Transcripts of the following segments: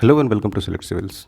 Hello and welcome to Select Civils.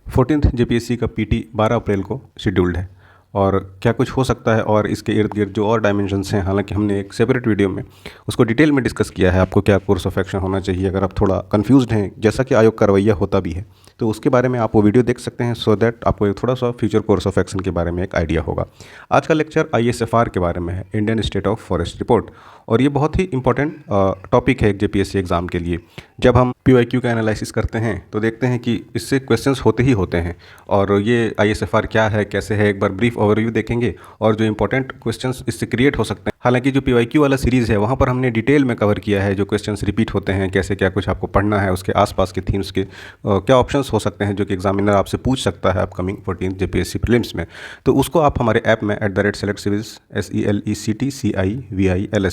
14th JPSC का PT 12 April को scheduled है और क्या कुछ हो सकता है और इसके इर्द गिर्द जो और डायमेंशंस हैं, हालांकि हमने एक सेपरेट वीडियो में उसको डिटेल में डिस्कस किया है। आपको क्या कोर्स ऑफ एक्शन होना चाहिए अगर आप थोड़ा कंफ्यूज्ड हैं, जैसा कि आयोग का रवैया होता भी है, तो उसके बारे में आप वो वीडियो देख सकते हैं सो दैट आपको एक थोड़ा सा फ्यूचर कोर्स ऑफ एक्शन के बारे में एक आइडिया होगा। आज का लेक्चर ISFR के बारे में है, Indian state of forest report, और ये बहुत ही इंपॉर्टेंट टॉपिक है एक जेपीएससी एग्ज़ाम के लिए। जब हम PYQ का एनालिसिस करते हैं तो देखते हैं कि इससे क्वेश्चंस होते ही होते हैं, और ये ISFR क्या है, कैसे है, एक बार ब्रीफ ओवरव्यू देखेंगे और जो इंपॉर्टेंट क्वेश्चंस इससे क्रिएट हो सकते हैं। हालांकि जो PYQ वाला सीरीज़ है वहाँ पर हमने डिटेल में कवर किया है जो क्वेश्चंस रिपीट होते हैं, कैसे क्या कुछ आपको पढ़ना है, उसके आसपास के थीम्स के क्या ऑप्शंस हो सकते हैं जो कि एग्जामिनर आपसे पूछ सकता है अपकमिंग 14th जेपीएससी प्रीलिम्स में। तो उसको आप हमारे ऐप में @selectcivils SELECTCIVILS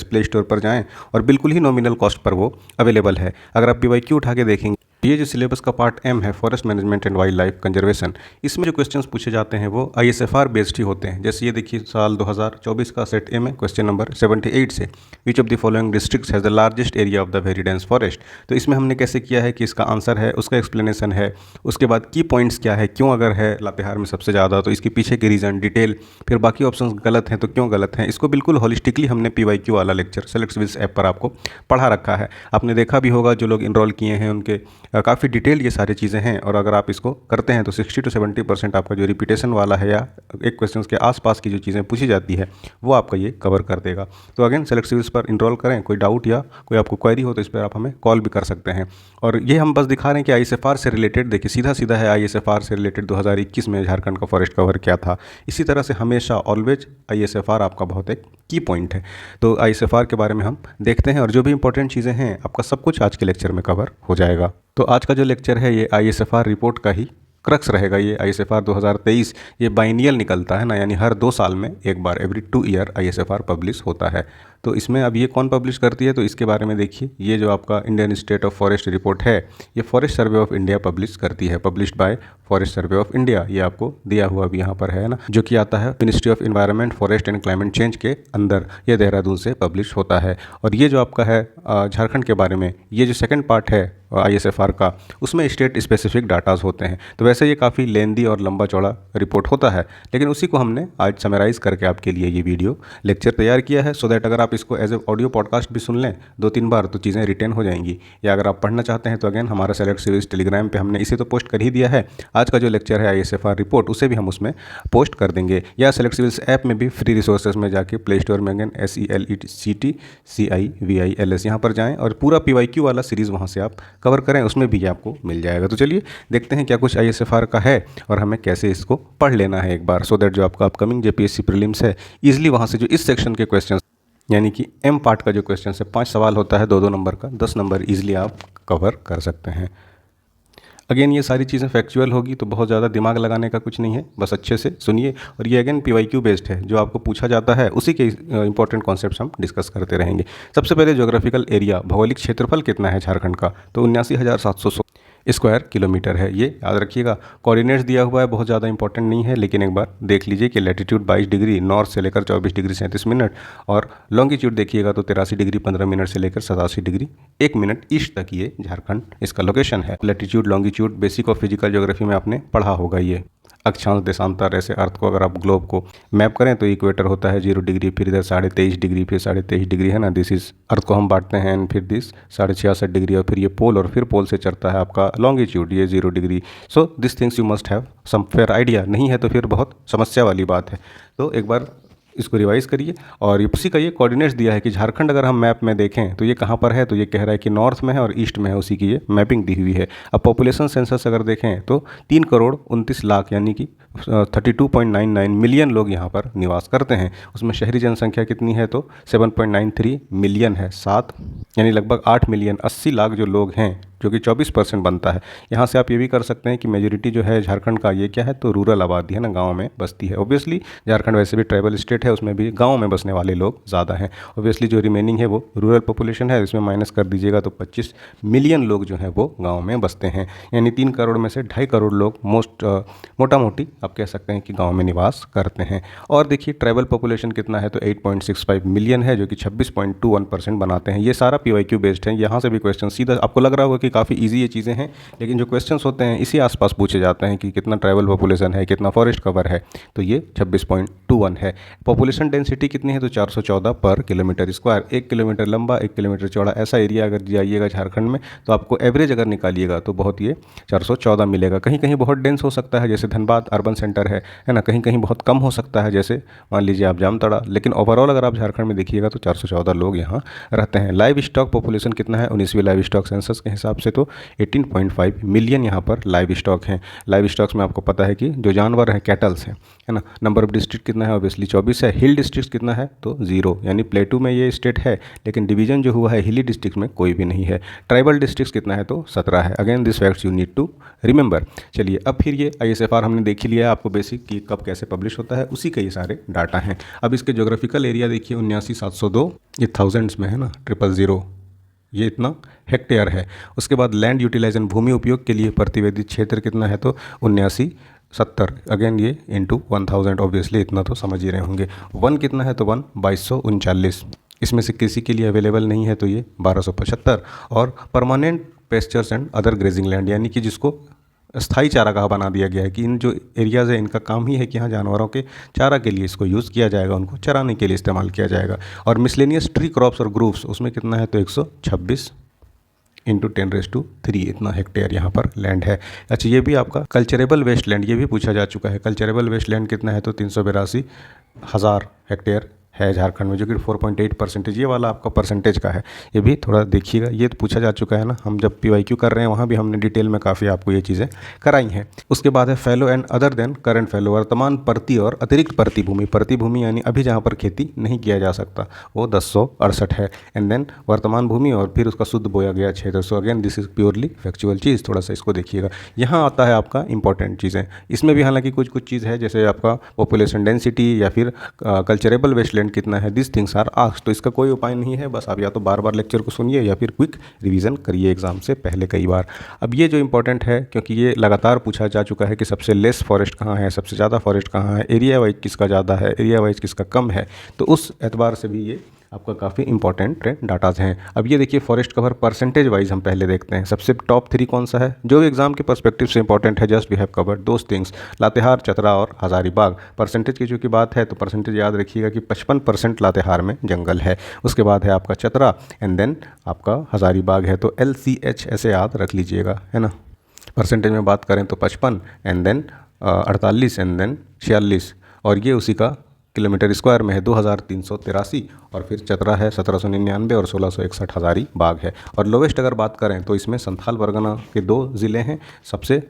प्ले स्टोर पर जाएँ और बिल्कुल ही नॉमिनल कॉस्ट पर वो अवेलेबल है। अगर आप PYQ उठा के देखेंगे, ये जो सिलेबस का पार्ट M है, forest management and wild life conservation, इसमें जो क्वेश्चंस पूछे जाते हैं वो ISFR बेस्ड ही होते हैं। जैसे ये देखिए, साल 2024 का सेट A में क्वेश्चन नंबर 78 से which of the following districts has the largest area of the very dense forest. तो इसमें हमने कैसे किया है कि इसका आंसर है, उसका एक्सप्लेनेशन है, उसके बाद की पॉइंट्स क्या है, क्यों अगर है लातेहार में सबसे ज़्यादा तो इसके पीछे के रीज़न, डिटेल, फिर बाकी ऑप्शन गलत हैं तो क्यों गलत हैं। इसको बिल्कुल होलिस्टिकली हमने PYQ वाला लेक्चर सेलेक्ट सिविल्स ऐप पर आपको पढ़ा रखा है। आपने देखा भी होगा, जो लोग इनरोल किए हैं उनके काफ़ी डिटेल ये सारी चीज़ें हैं, और अगर आप इसको करते हैं तो 60 to 70% आपका जो रिपीटेशन वाला है या एक क्वेश्चन के आसपास की जो चीज़ें पूछी जाती है वो आपका ये कवर कर देगा। तो अगेन सेलेक्ट सिविल्स पर इनरोल करें, कोई डाउट या कोई आपको क्वेरी हो तो इस पर आप हमें कॉल भी कर सकते हैं। और ये हम बस दिखा रहे हैं कि ISFR से रिलेटेड, देखिए सीधा सीधा है, ISFR से रिलेटेड 2021 में झारखंड का फॉरेस्ट कवर क्या था। इसी तरह से हमेशा ऑलवेज ISFR आपका बहुत एक की पॉइंट है। तो ISFR के बारे में हम देखते हैं और जो भी इंपॉर्टेंट चीज़ें हैं आपका सब कुछ आज के लेक्चर में कवर हो जाएगा। तो आज का जो लेक्चर है ये ISFR रिपोर्ट का ही क्रक्स रहेगा। ये ISFR 2023 ये बाइनियल निकलता है ना, यानी हर 2 साल में एक बार, एवरी 2 ईयर ISFR पब्लिश होता है। तो इसमें अब ये कौन पब्लिश करती है तो इसके बारे में देखिए। ये जो आपका Indian state of forest report है ये forest survey of India publish करती है, published by forest survey of India. ये आपको दिया हुआ भी यहाँ पर है ना, जो कि आता है ministry of environment, forest and climate change के अंदर, ये देहरादून से पब्लिश होता है। और ये जो आपका है झारखंड के बारे में, ये जो सेकंड पार्ट है ISFR का, उसमें स्टेट स्पेसिफिक डाटाज होते हैं। तो वैसे ये काफ़ी लेंदी और लंबा चौड़ा रिपोर्ट होता है, लेकिन उसी को हमने आज समराइज़ करके आपके लिए ये वीडियो लेक्चर तैयार किया है, सो दैट अगर आप इसको एज ए ऑडियो पॉडकास्ट भी सुन लें 2-3 बार तो चीज़ें रिटेन हो जाएंगी। या अगर आप पढ़ना चाहते हैं तो अगेन हमारा सेलेक्ट सिविल्स टेलीग्राम पे हमने इसे तो पोस्ट कर ही दिया है। आज का जो लेक्चर है ISFR रिपोर्ट, उसे भी हम उसमें पोस्ट कर देंगे, या सेलेक्ट सिविल्स ऐप में भी फ्री रिसोर्सेज में जाके प्ले स्टोर में अगेन SELECTCIVILS यहाँ पर जाएँ और पूरा PYQ वाला सीरीज़ वहाँ से आप कवर करें, उसमें भी आपको मिल जाएगा। तो चलिए देखते हैं क्या कुछ ISFR का है और हमें कैसे इसको पढ़ लेना है एक बार, सो दैट जो आपका अपकमिंग जेपीएससी प्रीलिम्स है ईजिली वहाँ से जो इस सेक्शन के क्वेश्चन, यानी कि M पार्ट का जो क्वेश्चन है, 5 सवाल होता है 2-2 नंबर का, 10 नंबर ईजिली आप कवर कर सकते हैं। अगेन ये सारी चीज़ें फैक्चुअल होगी तो बहुत ज़्यादा दिमाग लगाने का कुछ नहीं है, बस अच्छे से सुनिए। और ये अगेन PYQ बेस्ड है, जो आपको पूछा जाता है उसी के इंपॉर्टेंट कॉन्सेप्ट्स हम डिस्कस करते रहेंगे। सबसे पहले ज्योग्राफिकल एरिया, भौगोलिक क्षेत्रफल कितना है झारखंड का, तो 79,700 स्क्वायर किलोमीटर है, ये याद रखिएगा। कोऑर्डिनेट्स दिया हुआ है, बहुत ज़्यादा इंपॉर्टेंट नहीं है, लेकिन एक बार देख लीजिए कि लैटिट्यूड 22 डिग्री नॉर्थ से लेकर 24 डिग्री 37 मिनट, और लॉन्गिट्यूड देखिएगा तो 83 डिग्री 15 मिनट से लेकर 87 डिग्री 1 मिनट ईस्ट तक ये झारखंड इसका लोकेशन है। Latitude longitude basic of physical geography में आपने पढ़ा होगा। ये अक्षांश देशांतर, ऐसे अर्थ को अगर आप ग्लोब को मैप करें तो इक्वेटर होता है 0 डिग्री, फिर इधर 23.5 डिग्री, फिर 23.5 डिग्री है ना, दिस इज अर्थ को हम बांटते हैं, एंड फिर दिस 66.5 डिग्री, और फिर ये पोल, और फिर पोल से चढ़ता है आपका लॉन्गिट्यूड, ये 0 degree. So this things you must have some fair idea, नहीं है तो फिर बहुत समस्या वाली बात है। तो एक बार इसको रिवाइज करिए। और उसी का ये कोऑर्डिनेट्स दिया है कि झारखंड अगर हम मैप में देखें तो ये कहाँ पर है, तो ये कह रहा है कि नॉर्थ में है और ईस्ट में है, उसी की ये मैपिंग दी हुई है। अब पॉपुलेशन सेंसस अगर देखें तो 3,29,00,000 यानी कि 32.99 मिलियन लोग यहाँ पर निवास करते हैं। उसमें शहरी जनसंख्या कितनी है तो 7.93 मिलियन है, 7 यानी लगभग 8 मिलियन 80 लाख जो लोग हैं, जो कि 24% बनता है। यहाँ से आप ये भी कर सकते हैं कि मेजोरिटी जो है झारखंड का ये क्या है तो रूरल आबादी है ना, गांव में बसती है। ऑब्वियसली झारखंड वैसे भी ट्राइबल स्टेट है, उसमें भी गांव में बसने वाले लोग ज़्यादा हैं। ऑब्वियसली जो रिमेनिंग है वो रूरल पॉपुलेशन है, इसमें माइनस कर दीजिएगा तो 25 मिलियन लोग जो हैं वो गाँव में बसते हैं। यानी 3 करोड़ में से 2.5 करोड़ लोग मोटा मोटी आप कह सकते हैं कि गाँव में निवास करते हैं। और देखिए ट्राइबल पॉपुलेशन कितना है तो 8.65 मिलियन है, जो कि 26.21% बनाते हैं। ये सारा PYQ बेस्ड है, यहाँ से भी क्वेश्चन सीधा आपको लग रहा होगा कि बाकी काफ़ी ईजी ये चीज़ें हैं, लेकिन जो क्वेश्चंस होते हैं इसी आसपास पूछे जाते हैं कि कितना ट्राइबल पॉपुलेशन है, कितना फॉरेस्ट कवर है। तो ये 26.21 है। पॉपुलेशन डेंसिटी कितनी है, तो 414 पर किलोमीटर स्क्वायर। 1 किलोमीटर लंबा 1 किलोमीटर चौड़ा ऐसा एरिया अगर जाइएगा झारखंड में तो आपको एवरेज अगर निकालिएगा तो बहुत ये 414 मिलेगा। कहीं कहीं बहुत डेंस हो सकता है, जैसे धनबाद अर्बन सेंटर है ना, कहीं कहीं बहुत कम हो सकता है, जैसे मान लीजिए आप जामताड़ा, लेकिन ओवरऑल अगर आप झारखंड में देखिएगा तो 414 लोग यहाँ रहते हैं। लाइव स्टॉक पॉपुलेशन कितना है 19वीं लाइव स्टॉक सेंसस के हिसाब से, तो 18.5 मिलियन यहाँ पर लाइव स्टॉक हैं। लाइव स्टॉक्स में आपको पता है कि जो जानवर हैं कैटल्स हैं, है ना। नंबर ऑफ डिस्ट्रिक्ट कितना है, ऑब्वियसली 24 है। हिल डिस्ट्रिक्ट कितना है, तो 0, यानी प्लेटू में ये स्टेट है, लेकिन डिवीजन जो हुआ है हिली डिस्ट्रिक्ट में कोई भी नहीं है। ट्राइबल डिस्ट्रिक्ट कितना है, तो 17 है। Again this facts you need to remember. चलिए अब फिर ये ISFR हमने देख ही लिया है आपको बेसिक कि कब कैसे पब्लिश होता है, उसी के ये सारे डाटा हैं। अब इसके जोग्राफिकल एरिया देखिए 79,702, ये थाउजेंड्स में है ना, 000, ये इतना हेक्टेयर है। उसके बाद लैंड यूटिलाइजेशन भूमि उपयोग के लिए प्रतिवेदित क्षेत्र कितना है, तो 7970, अगेन ये इंटू 1000, ऑब्वियसली इतना तो समझ ही रहे होंगे। वन कितना है, तो 2239, इसमें से किसी के लिए अवेलेबल नहीं है तो ये 1275। और permanent pastures and other grazing land, यानी कि जिसको स्थायी चारागाह बना दिया गया है कि इन जो एरियाज़ है इनका काम ही है कि यहाँ जानवरों के चारा के लिए इसको यूज़ किया जाएगा, उनको चराने के लिए इस्तेमाल किया जाएगा। और मिसलेनियस ट्री क्रॉप्स और ग्रूव्स उसमें कितना है, तो 126 इंटू 10⁻³ इतना हेक्टेयर यहाँ पर लैंड है। अच्छा, ये भी आपका कल्चरेबल वेस्ट लैंड, ये भी पूछा जा चुका है। कल्चरेबल वेस्ट लैंड कितना है, तो 382,000 हेक्टेयर है झारखंड में, जो कि 4.8%। ये वाला आपका परसेंटेज का है, ये भी थोड़ा देखिएगा, ये तो पूछा जा चुका है ना। हम जब PYQ कर रहे हैं वहाँ भी हमने डिटेल में काफ़ी आपको ये चीज़ें कराई हैं। उसके बाद है fallow and other than current fallow, वर्तमान परती और अतिरिक्त परती भूमि। परती भूमि यानी अभी जहाँ पर खेती नहीं किया जा सकता, वो 1068 है। एंड देन वर्तमान भूमि और फिर उसका शुद्ध बोया गया क्षेत्र। So again this is purely factual चीज़, थोड़ा सा इसको देखिएगा। यहाँ आता है आपका इंपॉर्टेंट चीज़ें, इसमें भी हालांकि कुछ कुछ चीज़ है, जैसे आपका पॉपुलेशन डेंसिटी या फिर कल्चरेबल वेस्टलैंड कितना है, दिस थिंग्स आर आस्क्ड। तो इसका कोई उपाय नहीं है, बस आप या तो बार बार लेक्चर को सुनिए या फिर क्विक रिवीजन करिए एग्जाम से पहले कई बार। अब ये जो इंपॉर्टेंट है, क्योंकि ये लगातार पूछा जा चुका है कि सबसे लेस फॉरेस्ट कहाँ है, सबसे ज़्यादा फॉरेस्ट कहाँ है, एरिया वाइज किसका ज़्यादा है, एरिया वाइज किसका कम है, तो उस एतबार से भी ये आपका काफ़ी इंपॉर्टेंट डाटाज हैं। अब ये देखिए फॉरेस्ट कवर परसेंटेज वाइज हम पहले देखते हैं। सबसे टॉप 3 कौन सा है, जो एग्जाम के पर्सपेक्टिव से इंपॉर्टेंट है, just we have covered those things, Latehar, Chatra और हजारीबाग। परसेंटेज की जो की बात है तो परसेंटेज याद रखिएगा कि 55% लातेहार में जंगल है। उसके बाद है आपका चतरा एंड देन आपका हजारीबाग है, तो LCH ऐसे याद रख लीजिएगा, है ना। परसेंटेज में बात करें तो 55 एंड देन 48 एंड देन 46, और ये उसी का किलोमीटर स्क्वायर में है 2383। और फिर चतरा है 1799 और 1661 हजारीबाग है। और लोवेस्ट अगर बात करें तो इसमें संथाल परगना के 2 ज़िले हैं, सबसे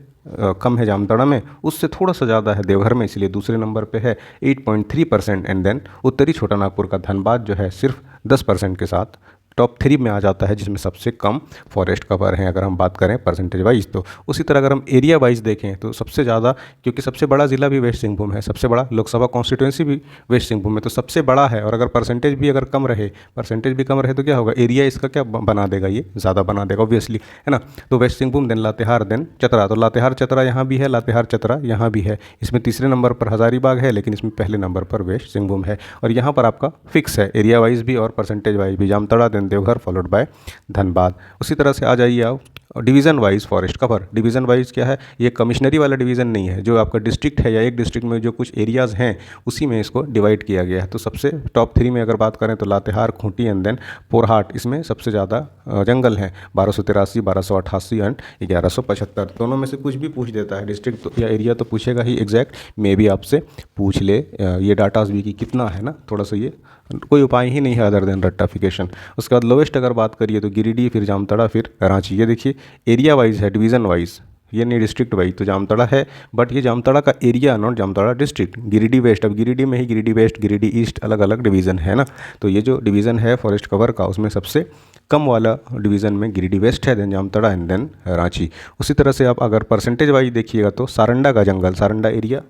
कम है जामताड़ा में, उससे थोड़ा सा ज़्यादा है देवघर में, इसलिए दूसरे नंबर पे है 8.3%। एंड देन उत्तरी छोटा नागपुर का धनबाद जो है सिर्फ 10% के साथ टॉप 3 में आ जाता है, जिसमें सबसे कम फॉरेस्ट कवर हैं अगर हम बात करें परसेंटेज वाइज। तो उसी तरह अगर हम एरिया वाइज देखें तो सबसे ज़्यादा, क्योंकि सबसे बड़ा ज़िला भी वेस्ट सिंहभूम है, सबसे बड़ा लोकसभा कॉन्स्टिट्यूंसी भी वेस्ट सिंहभूम है, तो सबसे बड़ा है। और अगर परसेंटेज भी अगर कम रहे, परसेंटेज भी कम रहे तो क्या होगा, एरिया इसका क्या बना देगा, ये ज़्यादा बना देगा ऑब्वियसली, है ना। तो west Singhbhum then Latehar then Chatra, तो लातेहार चतरा यहाँ भी है, लातेहार चतरा यहाँ भी है। इसमें तीसरे नंबर पर हजारीबाग है, लेकिन इसमें पहले नंबर पर वेस्ट सिंहभूम है। और यहाँ पर आपका फिक्स है एरिया वाइज भी और परसेंटेज वाइज भी, Jamtara then Deoghar followed by Dhanbad. उसी तरह से आ जाइए आप division wise forest cover. Division wise क्या है, ये कमिश्नरी वाला डिवीज़न नहीं है, जो आपका डिस्ट्रिक्ट है या एक डिस्ट्रिक्ट में जो कुछ एरियाज़ हैं उसी में इसको डिवाइड किया गया है। तो सबसे टॉप 3 में अगर बात करें तो लातेहार, खूंटी एंड देन पोरहाट, इसमें सबसे ज़्यादा जंगल हैं, 1283, 1288 एंड 1175। दोनों में से कुछ भी पूछ देता है, डिस्ट्रिक्ट या एरिया तो पूछेगा ही एग्जैक्ट, मे भी आपसे पूछ ले ये डाटाज भी कि कितना है ना, थोड़ा सा ये कोई उपाय ही नहीं है अदर देन रट्टाफिकेशन। उसके बाद लोवेस्ट अगर बात करिए तो गिरिडीह, फिर जामताड़ा, फिर रांची। ये देखिए एरिया वाइज है, डिवीज़न वाइज, ये नहीं डिस्ट्रिक्ट वाइज। तो जामताड़ा है, बट ये जामताड़ा का area, not Jamtara district. Giridih west, अब गिरिडीह में ही गिरिडीह वेस्ट, गिरिडीह ईस्ट, अलग अलग डिवीज़न है ना। तो ये जो डिवीज़न है फॉरेस्ट कवर का, उसमें सबसे कम वाला डिवीज़न में गिरिडीह वेस्ट है, then Jamtara and then Ranchi. उसी तरह से आप अगर परसेंटेज वाइज देखिएगा तो सारंडा का जंगल, सारंडा एरिया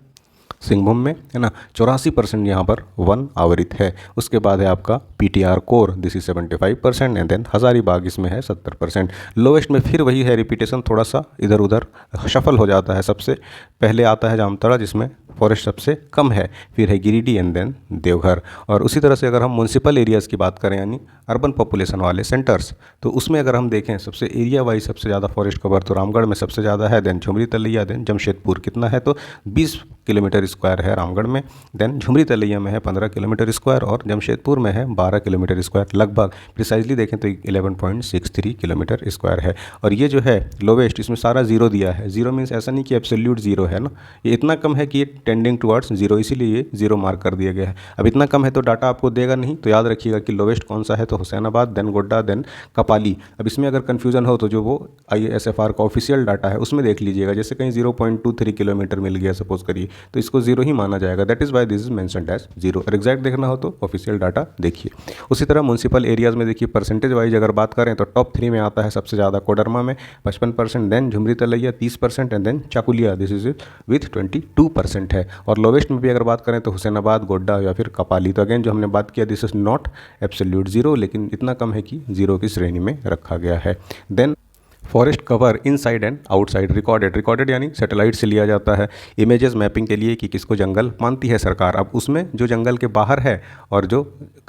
सिंहभूम में, है ना, 84% यहाँ पर वन आवरित है। उसके बाद है आपका PTR core, this is 75% and then Hazaribagh इसमें है 70%। लोवेस्ट में फिर वही है रिपीटेशन, थोड़ा सा इधर उधर शफल हो जाता है। सबसे पहले आता है जामताड़ा जिसमें फॉरेस्ट सबसे कम है, फिर है गिरिडीह एंड देन देवघर। और उसी तरह से अगर हम म्यूनसिपल एरियाज़ की बात करें यानी अर्बन पॉपुलेशन वाले सेंटर्स, तो उसमें अगर हम देखें सबसे एरिया वाइज सबसे ज़्यादा फॉरेस्ट कवर तो रामगढ़ में सबसे ज़्यादा है, देन झुमरी तलैया, देन जमशेदपुर। कितना है तो 20 किलोमीटर स्क्वायर है रामगढ़ में, देन झुमरी तलैया में है 15 किलोमीटर स्क्वायर और जमशेदपुर में है 12 किलोमीटर स्क्वायर, लगभग प्रिसाइजली देखें तो 11.63 किलोमीटर स्क्वायर है। और ये जो है लोवेस्ट, इसमें सारा जीरो दिया है। जीरो मीन्स ऐसा नहीं कि एब्सोल्यूट जीरो है ना, ये इतना कम है कि ये टेंडिंग टुवर्ड्स जीरो, इसीलिए ये जीरो मार्क कर दिया गया है। अब इतना कम है तो डाटा आपको देगा नहीं, तो याद रखिएगा कि लोवेस्ट कौन सा है तो हुसैनाबाद, देन गोड्डा, देन कपाली। अब इसमें अगर कन्फ्यूजन हो तो जो वो ISFR का ऑफिशियल डाटा है उसमें देख लीजिएगा, जैसे कहीं 0.23 किलोमीटर मिल गया सपोज करिए तो इसको जीरो ही माना जाएगा, that is why this is mentioned as zero. और एग्जैक्ट देखना हो तो ऑफिशियल डाटा देखिए। उसी तरह म्यूनसिपल एरियाज़ में देखिए परसेंटेज वाइज अगर बात करें तो टॉप 3 में आता है सबसे ज़्यादा कोडरमा में 55%, then Jhumri Telaiya 30% and then Chakulia this is with 22% है। और लोवेस्ट में भी अगर बात करें तो हुसैनाबाद, गोड्डा या फिर कपाली। तो अगेन जो हमने बात किया this is not absolute zero, लेकिन इतना कम है कि जीरो की श्रेणी में रखा गया है। Then forest cover inside and outside recorded यानी सैटेलाइट से लिया जाता है इमेजेस मैपिंग के लिए कि किसको जंगल मानती है सरकार। अब उसमें जो जंगल के बाहर है और जो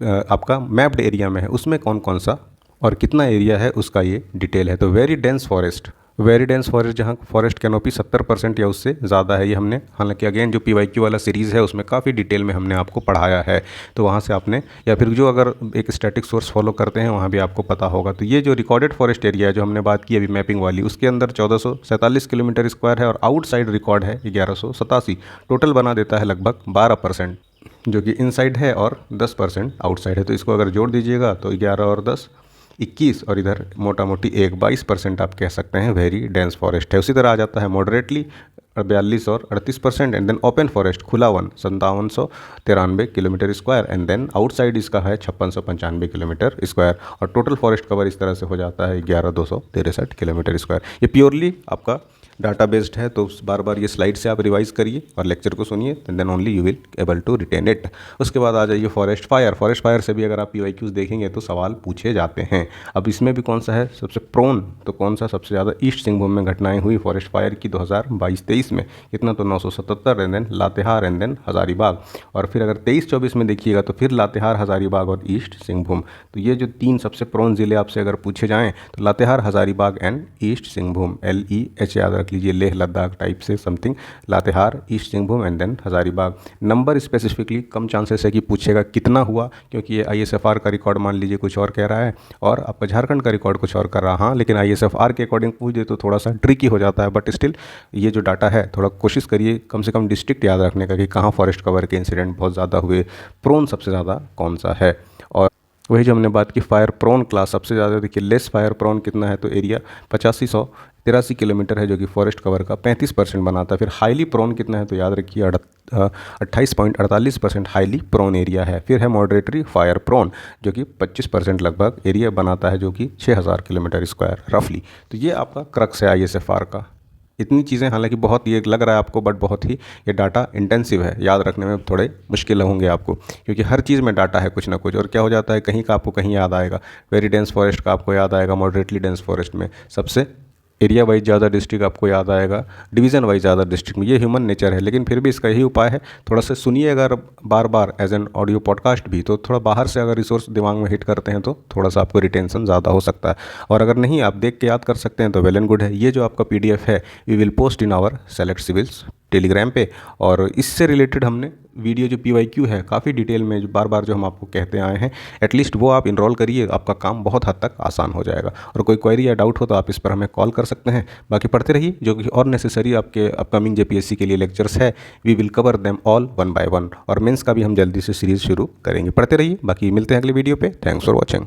आपका मैप्ड एरिया में है उसमें कौन कौन सा और कितना एरिया है उसका ये डिटेल है। तो वेरी डेंस फॉरेस्ट जहाँ फॉरेस्ट कैनोपी 70% या उससे ज़्यादा है, ये हमने हालांकि अगेन जो PYQ वाला सीरीज़ है उसमें काफ़ी डिटेल में हमने आपको पढ़ाया है, तो वहाँ से आपने या फिर जो अगर एक स्टैटिक सोर्स फॉलो करते हैं वहाँ भी आपको पता होगा। तो ये जो रिकॉर्डेड फॉरेस्ट एरिया है जो हमने बात की अभी मैपिंग वाली, उसके अंदर 1447 किलोमीटर स्क्वायर है और आउटसाइड रिकॉर्ड है 1187, टोटल बना देता है लगभग 12%, जो कि इनसाइड है और 10% आउटसाइड है। तो इसको अगर जोड़ दीजिएगा तो 11 और 10 21 और इधर मोटा मोटी 22% आप कह सकते हैं वेरी डेंस फॉरेस्ट है। उसी तरह आ जाता है मॉडरेटली 42 और 38% एंड देन ओपन फॉरेस्ट खुला वन 5793 kilometre square and then outside इसका है 5695 किलोमीटर स्क्वायर। और टोटल फॉरेस्ट कवर इस तरह से हो जाता है 11263 किलोमीटर स्क्वायर। ये प्योरली आपका डाटा बेस्ड है, तो बार बार ये स्लाइड से आप रिवाइज करिए और लेक्चर को सुनिए, then only you will able to retain it. उसके बाद आ जाइए फॉरेस्ट फायर से भी अगर आप PYQs देखेंगे तो सवाल पूछे जाते हैं। अब इसमें भी कौन सा है सबसे प्रोन, तो कौन सा सबसे ज़्यादा ईस्ट सिंहभूम में घटनाएं हुई फॉरेस्ट फायर की 2022-23 में, कितना तो 977 and then Latehar and then Hazaribagh. और फिर अगर 23-24 में देखिएगा तो फिर लातेहार, हज़ारीबाग और ईस्ट सिंहभूम। तो ये जो 3 सबसे प्रोन ज़िले आपसे अगर पूछे जाएँ तो Latehar, Hazaribagh and east Singhbhum, LEH याद रख लीजिए, लेह लद्दाख टाइप से something, Latehar, east Singhbhum and then Hazaribagh. Number specifically कम चांसेस है कि पूछेगा कितना हुआ, क्योंकि ये ISFR का रिकॉर्ड मान लीजिए कुछ और कह रहा है और आपका झारखंड का रिकॉर्ड कुछ और कर रहा है। हाँ, लेकिन ISFR के अकॉर्डिंग पूछ दे तो थोड़ा सा ट्रिकी हो जाता है, बट स्टिल ये जो डाटा है थोड़ा कोशिश करिए कम से कम डिस्ट्रिक्ट याद रखने का कि कहाँ फॉरेस्ट कवर के इंसिडेंट बहुत ज़्यादा हुए, प्रोन सबसे ज़्यादा कौन सा है। और वही जो हमने बात की फायर प्रोन क्लास सबसे ज़्यादा, देखिए लेस फायर प्रोन कितना है तो एरिया 8583 किलोमीटर है जो कि फॉरेस्ट कवर का 35% बनाता है। फिर हाईली प्रोन कितना है तो याद रखिए 28.48% हाईली प्रोन एरिया है। फिर है मॉडरेटरी फायर प्रोन जो कि 25% लगभग एरिया बनाता है, जो कि 6000 किलोमीटर स्क्वायर रफली। तो ये आपका क्रक्स है ISFR का। इतनी चीज़ें हालांकि बहुत ये लग रहा है आपको, बट बहुत ही ये डाटा इंटेंसिव है, याद रखने में थोड़े मुश्किल होंगे आपको, क्योंकि हर चीज़ में डाटा है कुछ ना कुछ। और क्या हो जाता है कहीं का आपको कहीं याद आएगा, वेरी डेंस फॉरेस्ट का आपको याद आएगा, मॉडरेटली डेंस फॉरेस्ट में सबसे एरिया वाइज ज़्यादा डिस्ट्रिक्ट आपको याद आएगा, डिवीज़न वाइज ज़्यादा डिस्ट्रिक्ट में। ये ह्यूमन नेचर है, लेकिन फिर भी इसका यही उपाय है, थोड़ा सा सुनिए अगर बार बार एज एन ऑडियो पॉडकास्ट भी, तो थोड़ा बाहर से अगर रिसोर्स दिमाग में हिट करते हैं तो थोड़ा सा आपको रिटेंशन ज़्यादा हो सकता है। और अगर नहीं आप देख के याद कर सकते हैं तो वेल एंड गुड है। ये जो आपका PDF है we will post in our Select Civils Telegram पे, और इससे रिलेटेड हमने वीडियो जो PYQ है काफ़ी डिटेल में जो बार बार जो हम आपको कहते आए हैं, एटलीस्ट वो आप इनरोल करिए, आपका काम बहुत हद तक आसान हो जाएगा। और कोई क्वेरी या डाउट हो तो आप इस पर हमें कॉल कर सकते हैं। बाकी पढ़ते रहिए, जो कि और नेसेसरी आपके अपकमिंग JPSC के लिए लेक्चर्स है, we will cover them all 1 by 1। और मेंस का भी हम जल्दी से सीरीज़ शुरू करेंगे। पढ़ते रहिए, बाकी मिलते हैं अगले वीडियो पे। Thanks for watching.